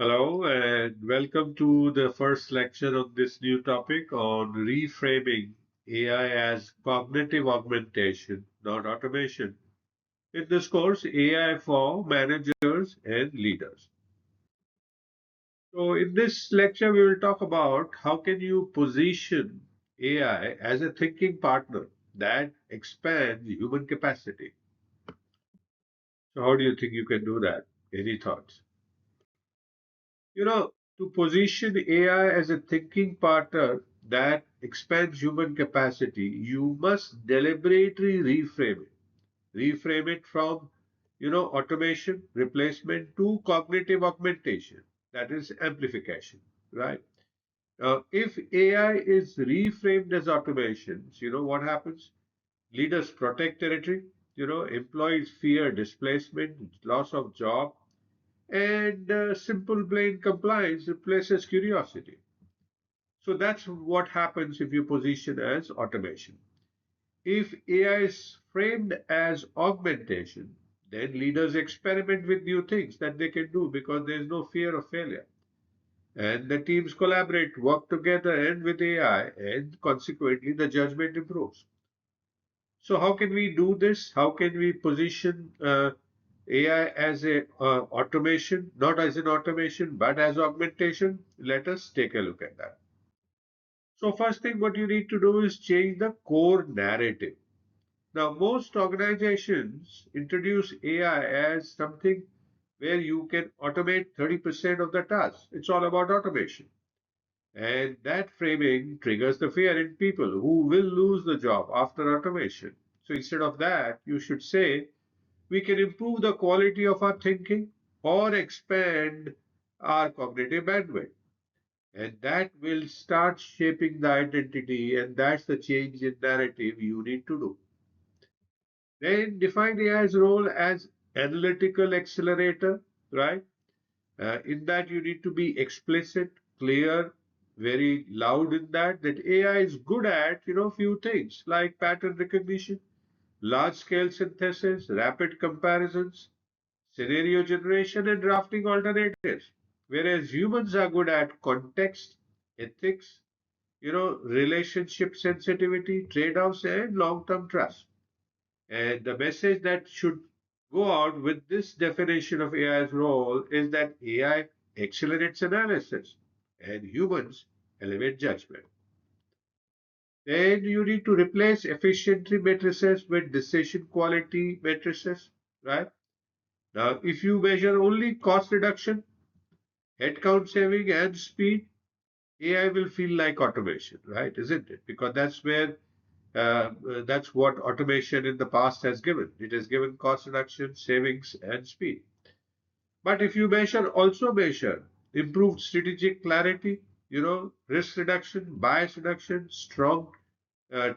Hello and welcome to the first lecture of this new topic on reframing AI as cognitive augmentation, not automation. In this course, AI for managers and leaders. So in this lecture, we will talk about how can you position AI as a thinking partner that expands human capacity. So how do you think you can do that? Any thoughts? To position AI as a thinking partner that expands human capacity, you must deliberately reframe it. Reframe it from, automation, replacement to cognitive augmentation. That is amplification, right? If AI is reframed as automations, you know what happens? Leaders protect territory, employees fear displacement, loss of job, and simple plain compliance replaces curiosity. So that's what happens if you position as automation. If AI is framed as augmentation, then leaders experiment with new things that they can do because there is no fear of failure. And the teams collaborate, work together and with AI, and consequently the judgment improves. So how can we do this? How can we position AI as a automation, not as an automation, but as augmentation? Let us take a look at that. So first thing what you need to do is change the core narrative. Now most organizations introduce AI as something where you can automate 30% of the tasks. It's all about automation. And that framing triggers the fear in people who will lose the job after automation. So instead of that, you should say, we can improve the quality of our thinking or expand our cognitive bandwidth. And that will start shaping the identity, and that's the change in narrative you need to do. Then define AI's role as analytical accelerator, right? In that you need to be explicit, clear, very loud in that AI is good at, few things like pattern recognition, large scale synthesis, rapid comparisons, scenario generation, and drafting alternatives. Whereas humans are good at context, ethics, relationship sensitivity, trade offs, and long term trust. And the message that should go out with this definition of AI's role is that AI accelerates analysis and humans elevate judgment. Then you need to replace efficiency matrices with decision quality matrices, right? Now, if you measure only cost reduction, headcount saving, and speed, AI will feel like automation, right? Isn't it? Because that's what automation in the past has given. It has given cost reduction, savings, and speed. But if you also measure improved strategic clarity, risk reduction, bias reduction, strong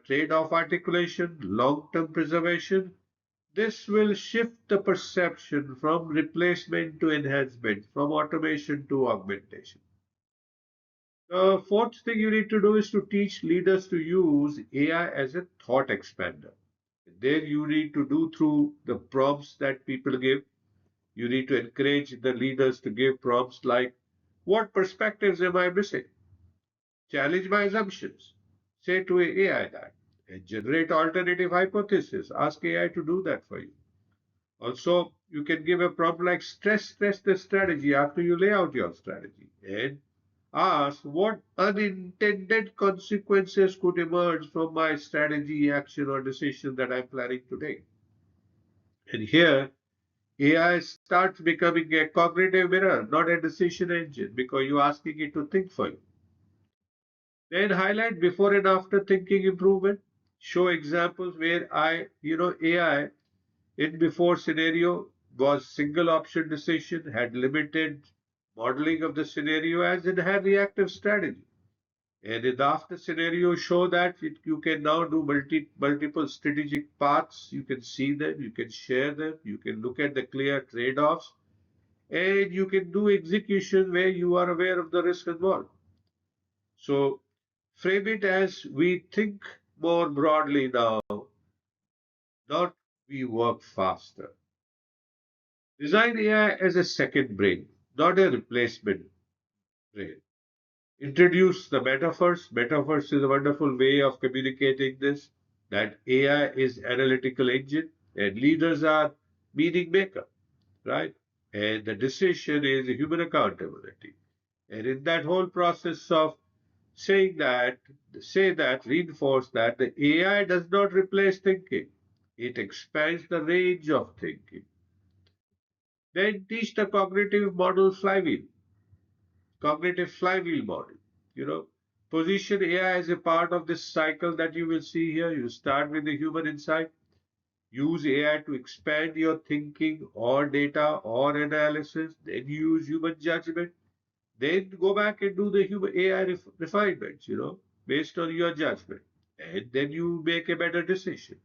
trade-off articulation, long-term preservation, this will shift the perception from replacement to enhancement, from automation to augmentation. The fourth thing you need to do is to teach leaders to use AI as a thought expander. There you need to do through the prompts that people give. You need to encourage the leaders to give prompts like, what perspectives am I missing? Challenge my assumptions. Say to AI that. And generate alternative hypotheses. Ask AI to do that for you. Also, you can give a prompt like stress the strategy after you lay out your strategy. And ask what unintended consequences could emerge from my strategy, action, or decision that I'm planning to take. And here, AI starts becoming a cognitive mirror, not a decision engine, because you're asking it to think for you. Then highlight before and after thinking improvement. Show examples where AI in before scenario was single option decision, had limited modeling of the scenario as it had reactive strategy. And in the after scenario, show that you can now do multiple strategic paths. You can see them, you can share them, you can look at the clear trade offs, and you can do execution where you are aware of the risk involved. So frame it as we think more broadly now, not we work faster. Design AI as a second brain. not a replacement brain. Introduce the metaphors. Metaphors is a wonderful way of communicating this, that AI is analytical engine and leaders are meaning maker, right? And the decision is human accountability. And in that whole process of saying that, say that, reinforce that the AI does not replace thinking. It expands the range of thinking. Then teach the cognitive flywheel model. You know, position AI as a part of this cycle that you will see here. You start with the human insight, use AI to expand your thinking or data or analysis, then use human judgment, then go back and do the human AI refinements, based on your judgment. And then you make a better decision.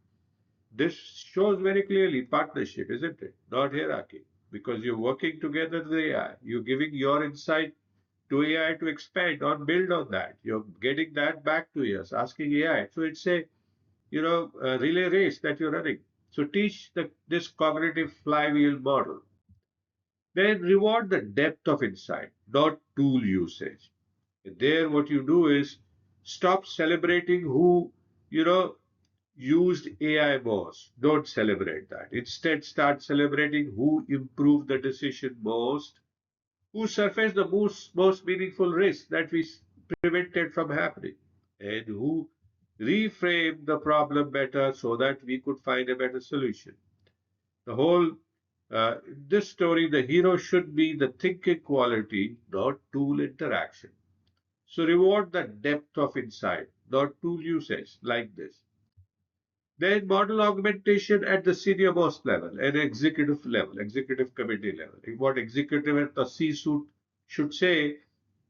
This shows very clearly partnership, isn't it? Not hierarchy. Because you're working together with AI. You're giving your insight to AI to expand or build on that. You're getting that back to us, asking AI. So it's a relay race that you're running. So teach this cognitive flywheel model. Then reward the depth of insight, not tool usage. There, what you do is stop celebrating who, you know, used AI most. Don't celebrate that. Instead, start celebrating who improved the decision most, who surfaced the most meaningful risks that we prevented from happening, and who reframed the problem better so that we could find a better solution. The whole this story, the hero should be the thinking quality, not tool interaction. So reward the depth of insight, not tool usage like this. Then model augmentation at the senior most level and level, executive committee level. What executive at the C-suite should say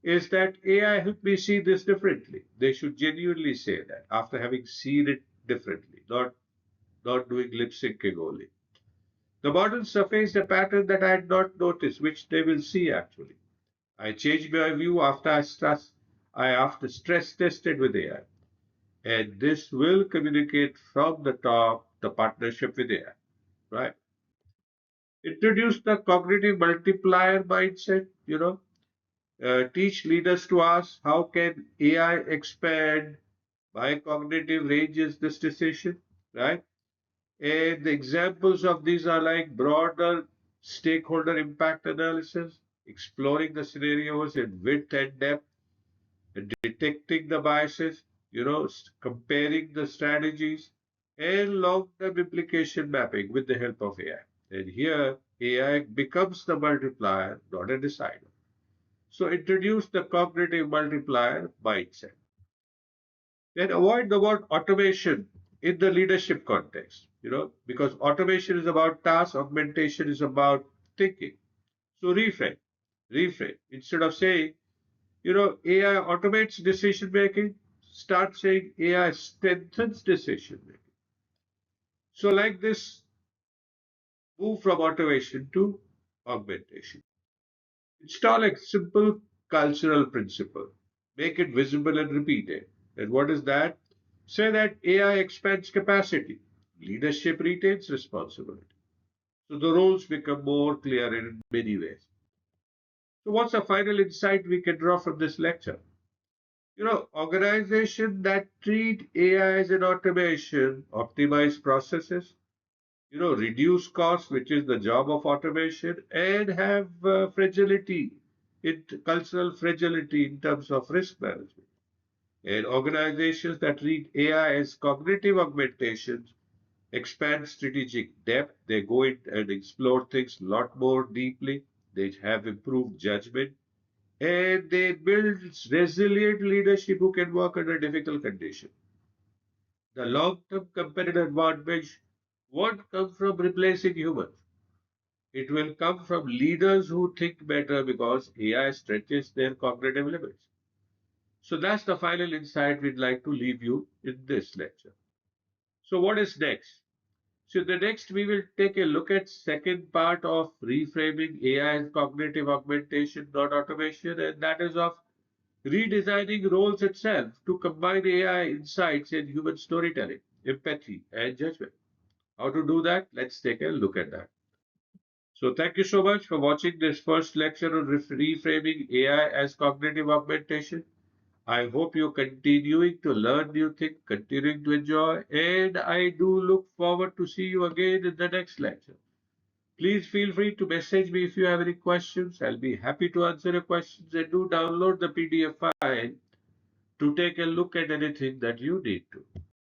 is that AI helped me see this differently. They should genuinely say that after having seen it differently, not doing lip syncing only. The model surfaced a pattern that I had not noticed, which they will see actually. I changed my view after stress tested with AI. And this will communicate from the top the partnership with AI, right? Introduce the cognitive multiplier mindset, teach leaders to ask, how can AI expand my cognitive ranges this decision, right? And the examples of these are like broader stakeholder impact analysis, exploring the scenarios in width and depth, detecting the biases, comparing the strategies, and long-term implication mapping with the help of AI. And here, AI becomes the multiplier, not a decider. So introduce the cognitive multiplier mindset. Then avoid the word automation in the leadership context, because automation is about task, augmentation is about thinking. So reframe. Instead of saying, AI automates decision making, start saying AI strengthens decision making. So, like this, move from automation to augmentation. Install a simple cultural principle, make it visible and repeated. And what is that? Say that AI expands capacity, leadership retains responsibility. So the roles become more clear in many ways. So, what's the final insight we can draw from this lecture? Organizations that treat AI as an automation, optimize processes, reduce costs, which is the job of automation, and have cultural fragility in terms of risk management. And organizations that treat AI as cognitive augmentations expand strategic depth. They go in and explore things a lot more deeply. They have improved judgment and they build resilient leadership who can work under difficult conditions. The long-term competitive advantage won't come from replacing humans. It will come from leaders who think better because AI stretches their cognitive limits. So that's the final insight we'd like to leave you in this lecture. So what is next? So the next we will take a look at second part of reframing AI as cognitive augmentation, not automation, and that is of redesigning roles itself to combine AI insights and human storytelling, empathy, and judgment. How to do that? Let's take a look at that. So thank you so much for watching this first lecture on reframing AI as cognitive augmentation. I hope you're continuing to learn new things, continuing to enjoy, and I do look forward to see you again in the next lecture. Please feel free to message me if you have any questions. I'll be happy to answer your questions, and do download the PDF file to take a look at anything that you need to.